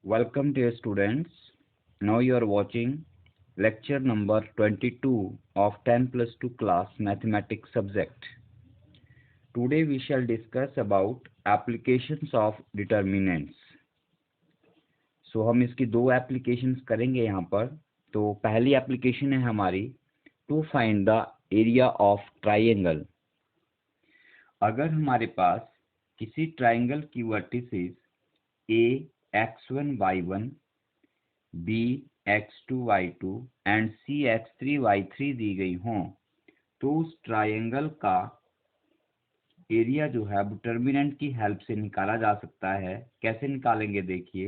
Welcome dear students. Now you are watching lecture number 22 of 10 plus 2 class mathematics subject. Today we shall discuss about applications of determinants. हम इसकी दो applications करेंगे यहाँ पर। तो पहली एप्लीकेशन है हमारी to find the area of triangle. अगर हमारे पास किसी ट्राइंगल की vertices a x1 y1 b x2 y2 and c x3 y3 दी गई हों तो उस ट्राइंगल का एरिया जो है डिटर्मिनेंट की हेल्प से निकाला जा सकता है। कैसे निकालेंगे देखिए,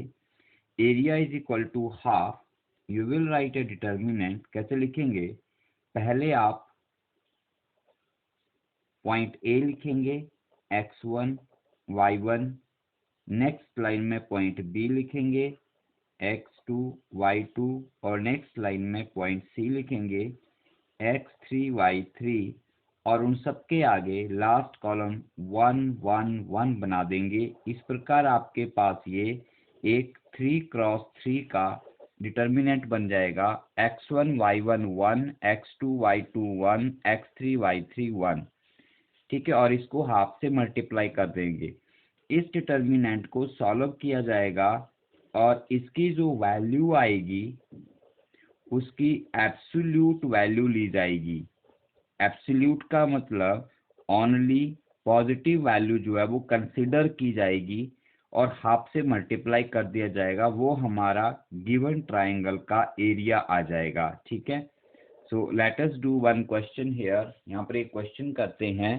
area is equal to half, you will write a determinant. कैसे लिखेंगे, पहले आप पॉइंट ए लिखेंगे x1 y1, नेक्स्ट लाइन में पॉइंट बी लिखेंगे x2 y2 और नेक्स्ट लाइन में पॉइंट सी लिखेंगे x3 y3 और उन सबके आगे लास्ट कॉलम 1 1 1 बना देंगे। इस प्रकार आपके पास ये एक 3 क्रॉस 3 का डिटर्मिनेंट बन जाएगा। x1 y1 1, x2 y2 1, x3 y3 1। ठीक है, और इसको हाफ से मल्टीप्लाई कर देंगे। इस डिटर्मिनेंट को सॉल्व किया जाएगा और इसकी जो वैल्यू आएगी उसकी एब्सोल्यूट वैल्यू ली जाएगी। एब्सोल्यूट का मतलब ओनली पॉजिटिव वैल्यू जो है वो कंसीडर की जाएगी और हाफ से मल्टीप्लाई कर दिया जाएगा, वो हमारा गिवन ट्राइंगल का एरिया आ जाएगा। ठीक है, so let us do one question here. यहाँ पर एक क्वेश्चन करते हैं।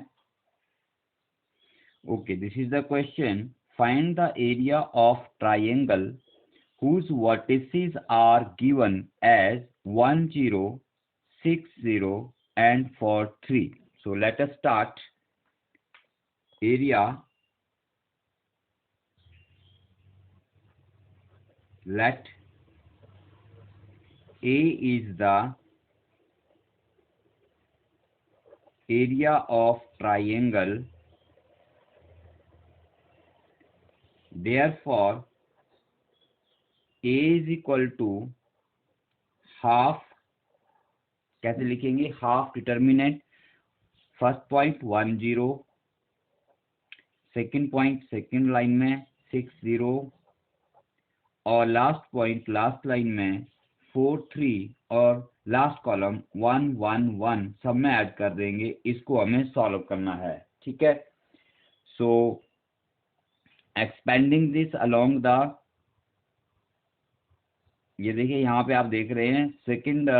Okay, this is the question. Find the area of triangle whose vertices are given as 1 0 6 0 and 4 3. So let us start. Area, let A is the area of triangle, therefore A is equal to half। कैसे लिखेंगे, half determinant, first point 1 0, second point second line में 6 0 और last point last line में 4 3 और last column 1 1 1 सब में add कर देंगे। इसको हमें सॉल्व करना है। ठीक है, सो एक्सपेंडिंग दिस अलोंग द, ये देखिए यहाँ पे आप देख रहे हैं सेकंड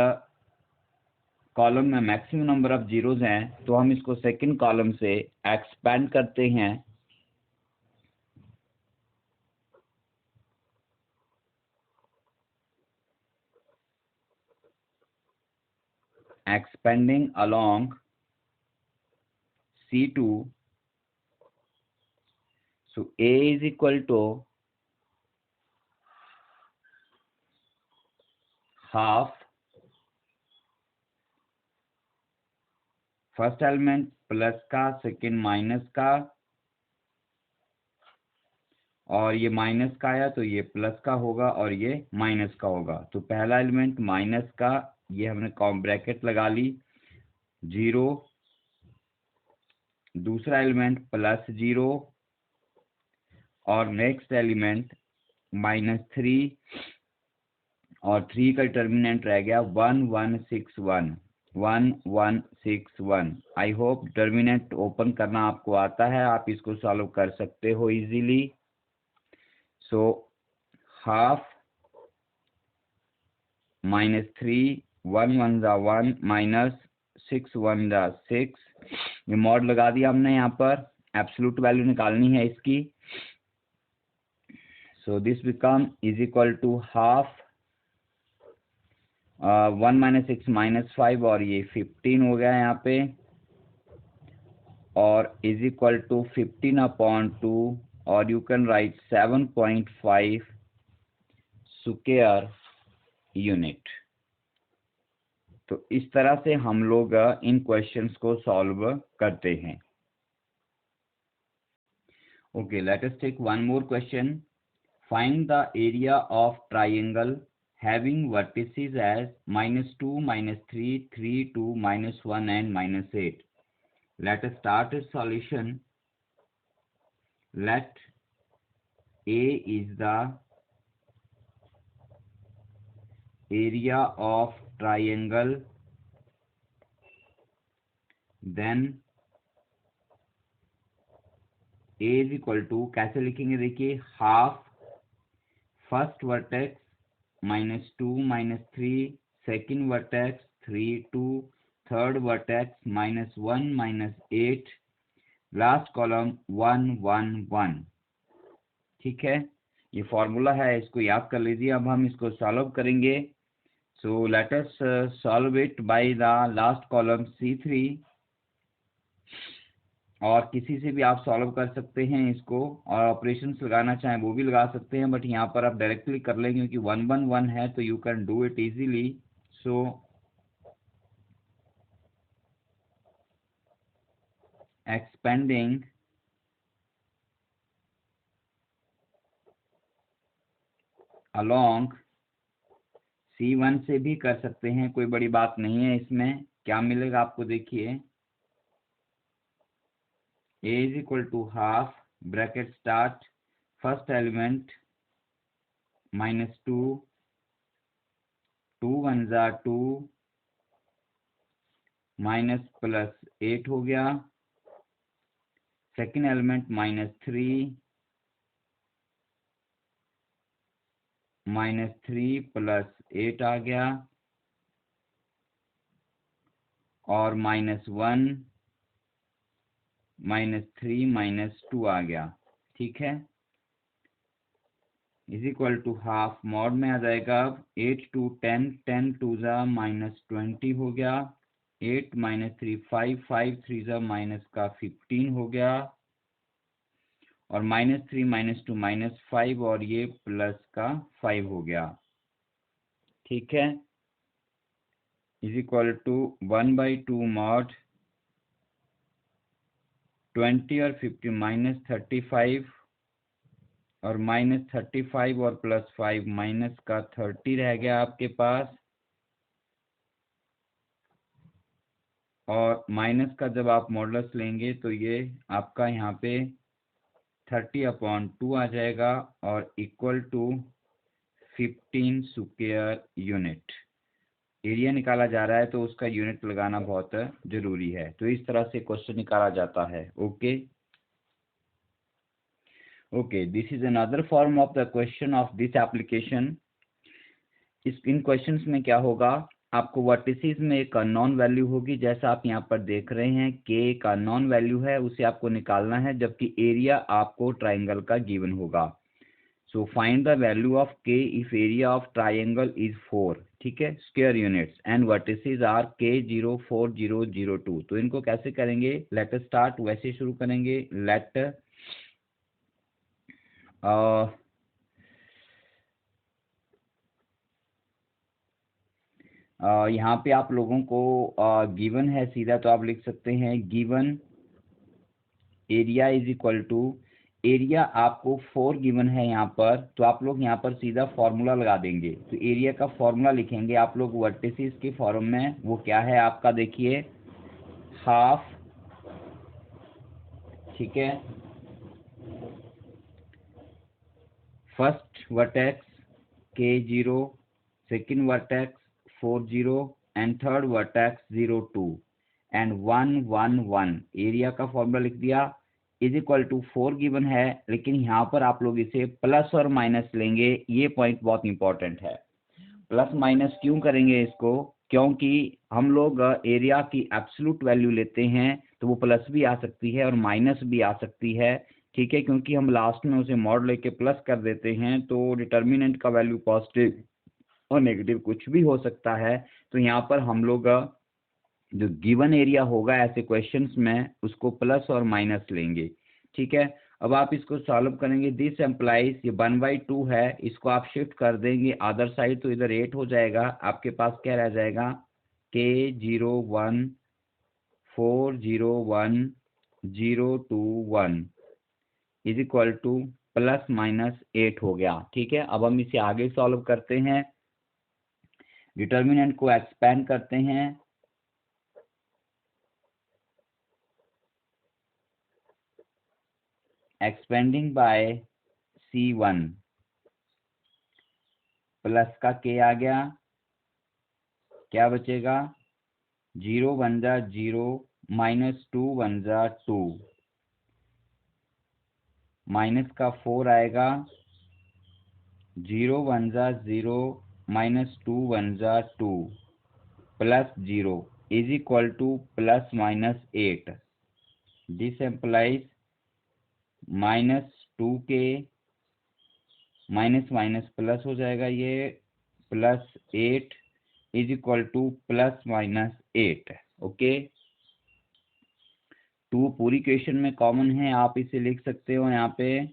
कॉलम में मैक्सिमम नंबर ऑफ जीरोज हैं, तो हम इसको सेकंड कॉलम से एक्सपेंड करते हैं। Expanding along C2, so A is equal to half, first element plus का, सेकंड माइनस का, और ये माइनस का आया तो ये प्लस का होगा और ये माइनस का होगा। तो पहला एलिमेंट माइनस का, ये हमने कॉम ब्रैकेट लगा ली 0, दूसरा एलिमेंट प्लस 0 और नेक्स्ट एलिमेंट -3 और 3 का डिटर्मिनेंट रह गया 1 1 6 1 1 1 6 1। आई होप डिटर्मिनेंट ओपन करना आपको आता है, आप इसको सॉल्व कर सकते हो इजीली। सो हाफ -3 1 1 जा 1 -6 1 जा 6, ये मॉड लगा दिया हमने। यहाँ पर एब्सोल्यूट वैल्यू निकालनी है इसकी। So this become is equal to half 1 - 6 -5 और ये 15 हो गया यहाँ पे, और इज इक्वल टू 15/2 और you can write 7.5 square unit. तो इस तरह से हम लोग इन क्वेश्चंस को सॉल्व करते हैं। Okay, let us take one more question. Find the area of triangle having vertices as -2, -3, 3, 2, -1 and -8. Let us start a solution. Let A is the area of triangle, then A is equal to, कैसे लिखेंगे देखिए, half first vertex -2, -3, second vertex 3, 2, third vertex -1, -8, last column 1, 1, 1। ठीक है, ये formula है, इसको याद कर लीजिए। अब हम इसको सॉल्व करेंगे। So let us solve it by the last column C3, और किसी से भी आप सॉल्व कर सकते हैं इसको, और ऑपरेशंस लगाना चाहें वो भी लगा सकते हैं, बट यहाँ पर आप डायरेक्टली कर लेंगे क्योंकि 1, 1, 1 है, तो you can do it easily. So expanding along C1 से भी कर सकते हैं, कोई बड़ी बात नहीं है इसमें। क्या मिलेगा आपको देखिए, A is equal to half bracket start first element -2, 2 1 जा 2 -+8 हो गया, सेकेंड एलिमेंट -3, -3 + 8 आ गया, और -1, -3 -2 आ गया। ठीक है, is equal to half mod में आ जाएगा। अब 8 2 10, 10 2 जा -20 हो गया, 8 -3 5, 5 3 जा -15 हो गया, और -3 -2 -5, और ये +5 हो गया। ठीक है, इज इक्वल टू 1/2 मॉड 20 और 50 -35, और -35 और +5 -30 रह गया आपके पास, और माइनस का जब आप मॉडुलस लेंगे तो ये आपका यहाँ पे 30/2 आ जाएगा, और equal to 15 square unit. Area निकाला जा रहा है तो उसका यूनिट लगाना बहुत जरूरी है। तो इस तरह से क्वेश्चन निकाला जाता है। Okay okay, this is another form of the question of this application. In questions में क्या होगा, आपको वर्टिसेस में एक अननोन वैल्यू होगी, जैसा आप यहाँ पर देख रहे हैं, के एक अननोन वैल्यू है, उसे आपको निकालना है, जबकि एरिया आपको ट्राइंगल का गिवन होगा। So find the value of K if area of triangle is 4, ठीक है, square units, and vertices are K 0 4 0 0 2। तो इनको कैसे करेंगे, लेट अस स्टार्ट, वैसे शुरू करेंगे। लेट यहाँ पे आप लोगों को गिवन है सीधा, तो आप लिख सकते हैं given area is equal to, area आपको 4 गिवन है यहाँ पर, तो आप लोग यहाँ पर सीधा फॉर्मूला लगा देंगे। तो एरिया का फॉर्मूला लिखेंगे आप लोग वर्टिसेस के फॉर्म में, वो क्या है आपका देखिए, हाफ, ठीक है, first vertex K0, second vertex 4 0, and third vertex 0 2, and 1 1 1। Area का फॉर्मूला लिख दिया, इज इक्वल टू 4 गिवन है, लेकिन यहाँ पर आप लोग इसे प्लस और माइनस लेंगे। ये पॉइंट बहुत इंपॉर्टेंट है। प्लस माइनस क्यों करेंगे इसको, क्योंकि हम लोग एरिया की एब्सोल्यूट वैल्यू लेते हैं तो वो प्लस भी आ सकती है और माइनस भी आ सकती है। ठीक है, क्योंकि हम लास्ट में उसे मॉड लेके प्लस कर देते हैं, तो डिटर्मिनेंट का वैल्यू पॉजिटिव और नेगेटिव कुछ भी हो सकता है। तो यहाँ पर हम लोग जो गिवन एरिया होगा ऐसे क्वेश्चंस में, उसको प्लस और माइनस लेंगे। ठीक है, अब आप इसको सॉल्व करेंगे। दिस एम्प्लाइज, ये 1/2 है, इसको आप शिफ्ट कर देंगे अदर साइड, तो इधर 8 हो जाएगा। आपके पास क्या रह जाएगा, K0 1 4 0 1 0 2 1 is equal two plus minus 8 हो गया। ठीक है, अब हम इसे आगे सॉल्व करते हैं, डिटर्मिनेंट को एक्सपेंड करते हैं। एक्सपेंडिंग बाय C1 प्लस का K आ गया, क्या बचेगा, 0 1 जा 0 माइनस 2 1 जा 2, माइनस का 4 आएगा, 0 1 जा 0 माइनस 2 1 जा 2 plus 0 is equal two plus minus 8। This implies minus 2K minus minus plus हो जाएगा, ये plus 8 is equal two plus minus 8। Okay, 2 पूरी इक्वेशन में कॉमन है, आप इसे लिख सकते हो यहाँ पे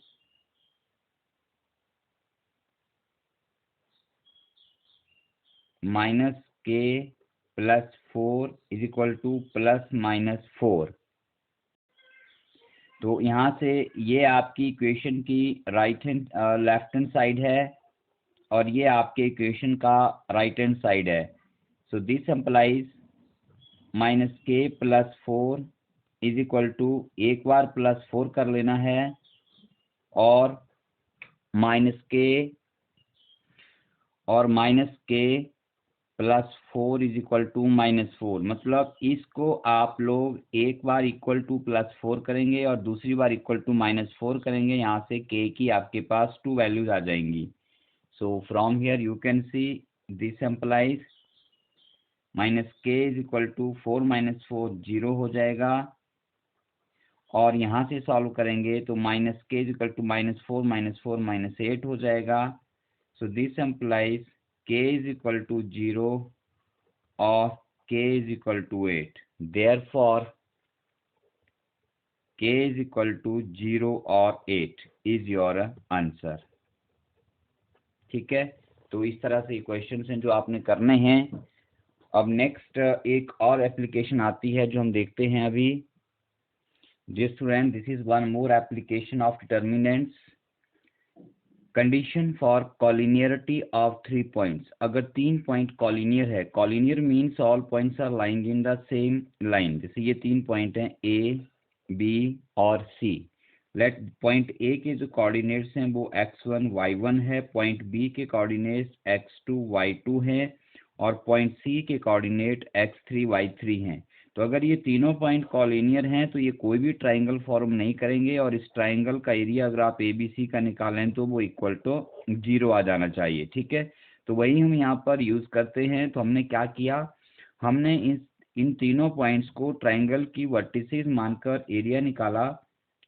minus K plus 4 is equal two plus minus 4। तो यहाँ से ये आपकी इक्वेशन की लेफ्ट हैंड साइड है और ये आपके इक्वेशन का राइट हैंड साइड है। So this implies minus K plus 4 is equal to, एक बार प्लस 4 कर लेना है और minus K plus 4 is equal to minus 4। मतलब इसको आप लोग एक बार इक्वल टू प्लस 4 करेंगे और दूसरी बार इक्वल टू माइनस 4 करेंगे, यहाँ से K की आपके पास 2 वैल्यूज आ जाएंगी। So from here you can see this implies minus K is equal to 4 minus 4 0 हो जाएगा, और यहाँ से सॉल्व करेंगे तो minus K is equal to minus 4 minus 8 हो जाएगा। So this implies K is equal to 0 or K is equal to 8. Therefore, K is equal to 0 or 8 is your answer. ठीक है, तो इस तरह से इक्वेशंस हैं जो आपने करने हैं। अब नेक्स्ट एक और एप्लीकेशन आती है जो हम देखते हैं अभी। Dear student, this is one more application of determinants. Condition for collinearity of 3 points. अगर 3 पॉइंट कॉलिनियर है, collinear means all points are lying in the same line. जैसे ये 3 पॉइंट हैं A, B और C। लेट पॉइंट A के जो coordinates हैं वो x1 y1 है, पॉइंट B के कोऑर्डिनेट्स x2 y2 हैं और पॉइंट C के कोऑर्डिनेट x3 y3 हैं। तो अगर ये तीनों पॉइंट कॉलिनियर हैं तो ये कोई भी ट्राइंगल फॉर्म नहीं करेंगे, और इस ट्राइंगल का एरिया अगर आप ABC का निकालें तो वो इक्वल टू 0 आ जाना चाहिए। ठीक है, तो वही हम यहाँ पर यूज करते हैं। तो हमने क्या किया, हमने इन तीनों पॉइंट्स को ट्राइंगल की वर्टिसेस मानकर एरिया निकाला।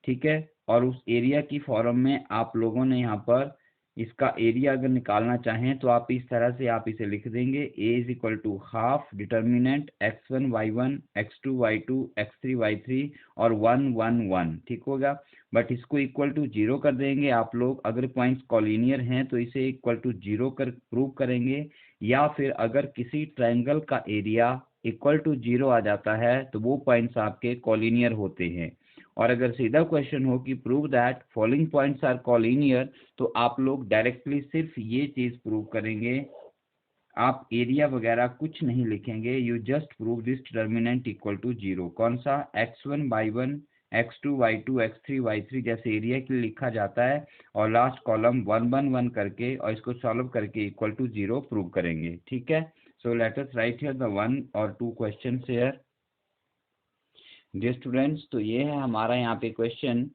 ठीक है, और उस एरिया की फॉर्म में आप लोगों ने यहाँ पर इसका एरिया अगर निकालना चाहें तो आप इस तरह से आप इसे लिख देंगे, A is equal to half determinant x1 y1 x2 y2 x3 y3 और 1 1 1। ठीक होगा, बट इसको इक्वल टू 0 कर देंगे आप लोग। अगर पॉइंट्स कॉलिनियर हैं तो इसे इक्वल टू 0 कर प्रूव करेंगे, या फिर अगर किसी ट्राइंगल का एरिया इक्वल टू 0 आ जाता है तो वो पॉइंट्स आपके कॉलिनियर होते हैं। और अगर सीधा क्वेश्चन हो कि prove that following points are collinear, तो आप लोग डायरेक्टली सिर्फ ये चीज प्रूव करेंगे, आप एरिया वगैरह कुछ नहीं लिखेंगे। You just prove this determinant equal to 0। कौन सा, x1 y1 x2 y2 x3 y3 जैसे एरिया के लिए लिखा जाता है, और लास्ट कॉलम 1 1 1 करके और इसको सॉल्व करके इक्वल टू 0 प्रूव करेंगे। ठीक है, so let us right here the 1 और 2 क्वेश्चन हियर। डियर स्टूडेंट्स, तो ये है हमारा यहाँ पे क्वेश्चन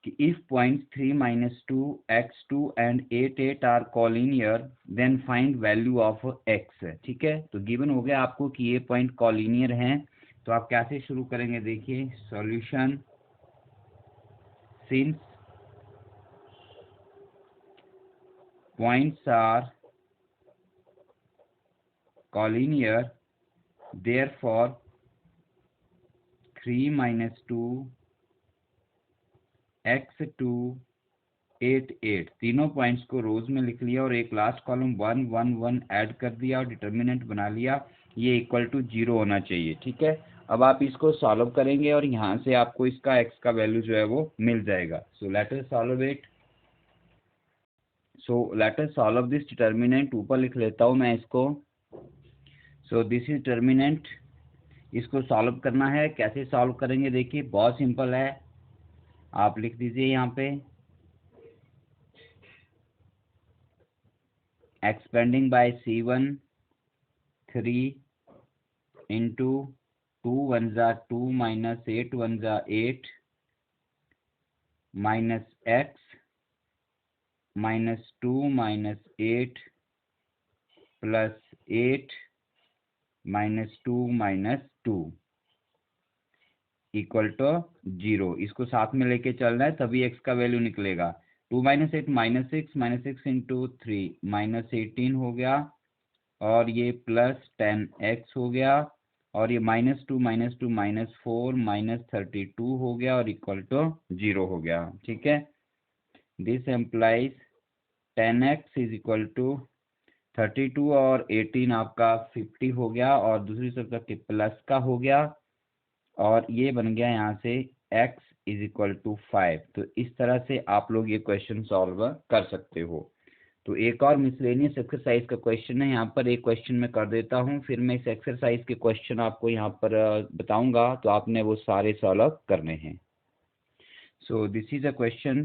कि if points 3 minus 2 x2 and 8 8 are collinear then find value of x। ठीक है, तो गिवन हो गया आपको कि ये पॉइंट कॉलिनियर हैं, तो आप कैसे शुरू करेंगे, देखिए solution. Since points are collinear therefore 3 minus 2 x2 8 8 तीनों पॉइंट्स को रोज में लिख लिया और एक लास्ट कॉलम 1 1 1 ऐड कर दिया और डिटर्मिनेंट बना लिया, ये इक्वल टू 0 होना चाहिए। ठीक है, अब आप इसको सॉल्व करेंगे और यहाँ से आपको इसका x का वैल्यू जो है वो मिल जाएगा। So let us solve it. So let us solve this determinant. ऊपर लिख लेता हूँ मैं इसको। So this is determinant. इसको सॉल्व करना है। कैसे सॉल्व करेंगे देखिए, बहुत सिंपल है। आप लिख दीजिए यहाँ पे एक्सपेंडिंग बाय C1 3 इंटू 2 1 जा 2 माइनस 8 1 जा 8 minus x minus 2 minus 8 plus 8 minus 2 minus 2 equal to 0। इसको साथ में लेके चलना है तभी x का वैल्यू निकलेगा। 2 माइनस 8 माइनस 6 इंटू 3 माइनस 18 हो गया, और ये प्लस 10x हो गया, और ये -2 माइनस 4 माइनस 32 हो गया, और इक्वल टू 0 हो गया। ठीक है, this implies 10x is equal to 32 और 18 आपका 50 हो गया, और दूसरी तरफ के प्लस का हो गया, और ये बन गया यहाँ से x इज इक्वल टू 5। तो इस तरह से आप लोग ये क्वेश्चन सॉल्व कर सकते हो। तो एक और मिसलेनियस एक्सरसाइज का क्वेश्चन है, यहाँ पर एक क्वेश्चन मैं कर देता हूँ, फिर मैं इस एक्सरसाइज के क्वेश्चन आपको यहाँ पर बताऊंगा, तो आपने वो सारे सॉल्व करने हैं। So this is a question,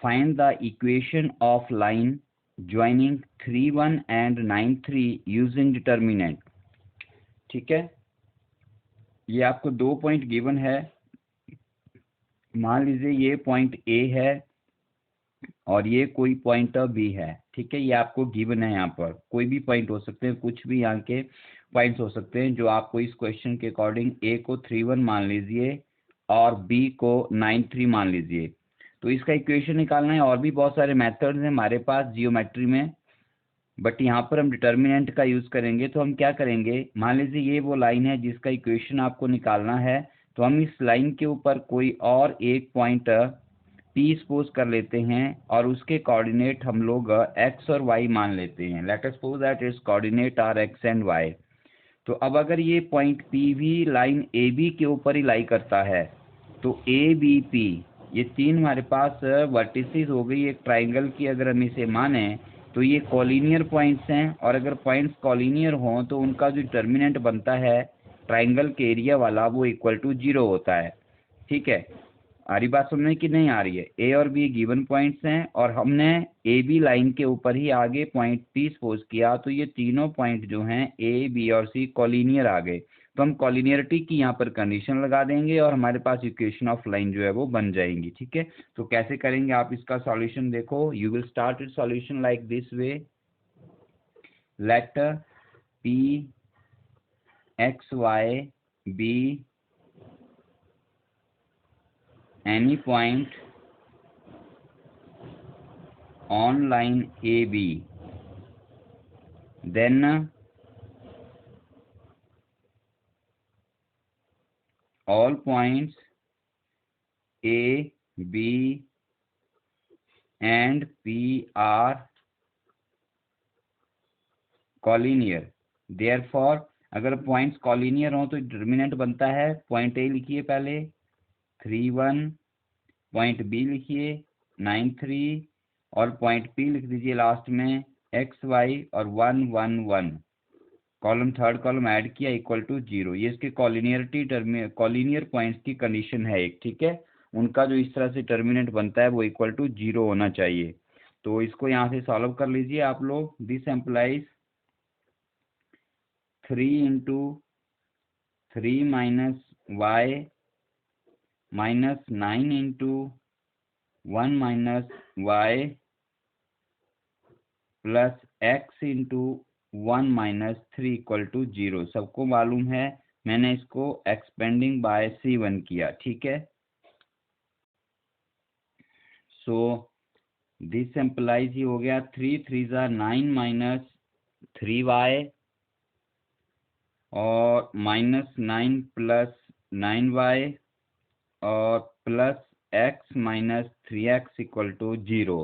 find the equation of line joining 3 1 and 9 3 using determinant. ठीक है, ये आपको 2 पॉइंट गिवन है। मान लीजिए ये पॉइंट ए है और ये कोई पॉइंट बी है। ठीक है, ये आपको गिवन है। यहाँ पर कोई भी पॉइंट हो सकते हैं, कुछ भी यहाँ के पॉइंट्स हो सकते हैं जो आपको इस क्वेश्चन के अकॉर्डिंग ए को 3 1 मान लीजिए और बी को 9 3 मान लीजिए। तो इसका इक्वेशन निकालना है। और भी बहुत सारे मेथड्स हैं हमारे पास जियोमेट्री में, बट यहाँ पर हम डिटर्मिनेंट का यूज करेंगे। तो हम क्या करेंगे, मान लीजिए ये वो लाइन है जिसका इक्वेशन आपको निकालना है, तो हम इस लाइन के ऊपर कोई और एक पॉइंट पी सपोज कर लेते हैं, और उसके कोऑर्डिनेट हम लोग x और y मान लेते हैं। Let us suppose that its coordinate are x and y। तो अब अगर ये पॉइंट P भी लाइन AB के ऊपर ही लाई करता है, तो ABP ये तीन हमारे पास वर्टिसेस हो गई एक ट्राइंगल की। अगर हम इसे माने तो ये कॉलिनियर पॉइंट्स हैं, और अगर पॉइंट्स कॉलिनियर हों तो उनका जो डिटर्मिनेंट बनता है ट्राइंगल के एरिया वाला, वो इक्वल टू 0 होता है। ठीक है, आ रही बात समझने की नहीं आ रही है? ए और बी गिवन पॉइंट्स हैं, और हमने ए बी लाइन के ऊपर ही आगे पॉइंट पी सपोज किया, तो ये तीनों पॉइंट जो हैं ए बी और सी कॉलिनियर आ गए। तो हम कॉलिनियरिटी की यहाँ पर कंडीशन लगा देंगे और हमारे पास इक्वेशन ऑफ लाइन जो है वो बन जाएंगी। ठीक है, तो कैसे करेंगे आप इसका सॉल्यूशन देखो। You will start it solution like this way. Let P x y be any point on line AB, then all points A, B and P are collinear. Therefore अगर पॉइंट्स कॉलिनियर हो तो determinant बनता है, point A लिखिए पहले 3 1, point B लिखिए 9 3, और point P लिख दीजिए लास्ट में एक्स वाई और 1 1 1। कॉलम थर्ड कॉलम ऐड किया इक्वल टू 0। ये इसके कॉलिनियरिटी कॉलिनियर पॉइंट्स की कंडीशन है एक। ठीक है, उनका जो इस तरह से टर्मिनेंट बनता है वो इक्वल टू 0 होना चाहिए। तो इसको यहाँ से सॉल्व कर लीजिए आप लोग। This implies 3 into 3 minus y minus 9 into 1 minus y plus x into 1 minus 3 equal to 0। सबको मालूम है, मैंने इसको एक्सपेंडिंग बाय C1 किया। ठीक है, सो दिस एम्प्लाइज ही हो गया 3 3 जा 9 माइनस 3y और माइनस 9 प्लस 9y और plus x minus 3x equal to 0।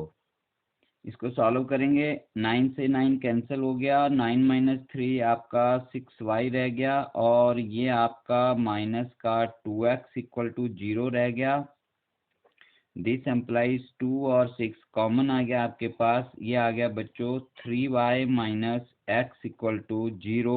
इसको सॉल्व करेंगे, 9 से 9 कैंसिल हो गया, 9 माइनस 3 आपका 6y रह गया, और ये आपका माइनस का 2x इक्वल टू 0 रह गया। दिस एम्प्लाइज 2 और 6 कॉमन आ गया आपके पास, ये आ गया बच्चों 3y minus x equal to 0,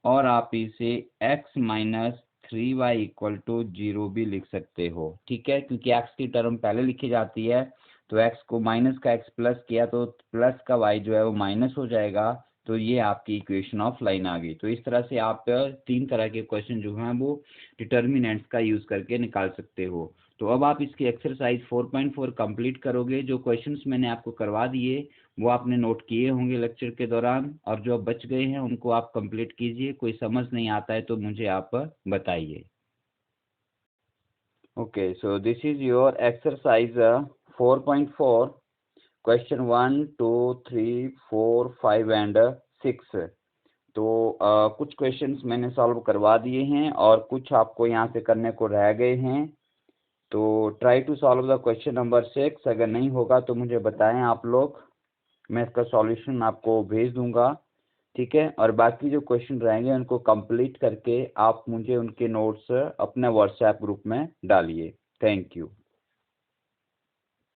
और आप इसे x minus 3y equal to 0 भी लिख सकते हो। ठीक है, क्योंकि x की टर्म पहले लिखी जाती है, तो x को माइनस का x प्लस किया तो प्लस का y जो है वो माइनस हो जाएगा, तो ये आपकी इक्वेशन ऑफ लाइन आ गई। तो इस तरह से आप 3 तरह के क्वेश्चन जो हैं वो डिटर्मिनेंट्स का यूज़ करके निकाल सकते हो। तो अब आप इसकी एक्सरसाइज 4.4 कंप्लीट करोगे। जो क्वेश्चंस मैंने आपको करवा दिए वो आपने नोट किए होंगे लेक्चर के दौरान, और जो बच गए हैं उनको आप कंप्लीट कीजिए। कोई समझ नहीं आता है तो मुझे आप बताइए। Okay, so this is your exercise 4.4, question 1, 2, 3, 4, 5 and 6। तो कुछ क्वेश्चंस मैंने सॉल्व करवा दिए हैं और कुछ आपको यहाँ से करने को रह गए हैं। तो try to solve the question number 6। अगर नहीं होगा तो मुझे बताएं आप लोग, मैं इसका सॉल्यूशन आपको भेज दूंगा। ठीक है, और बाकी जो क्वेश्चन रहेंगे उनको कंप्लीट करके आप मुझे उनके नोट्स अपने व्हाट्सएप ग्रुप में डालिए। Thank you.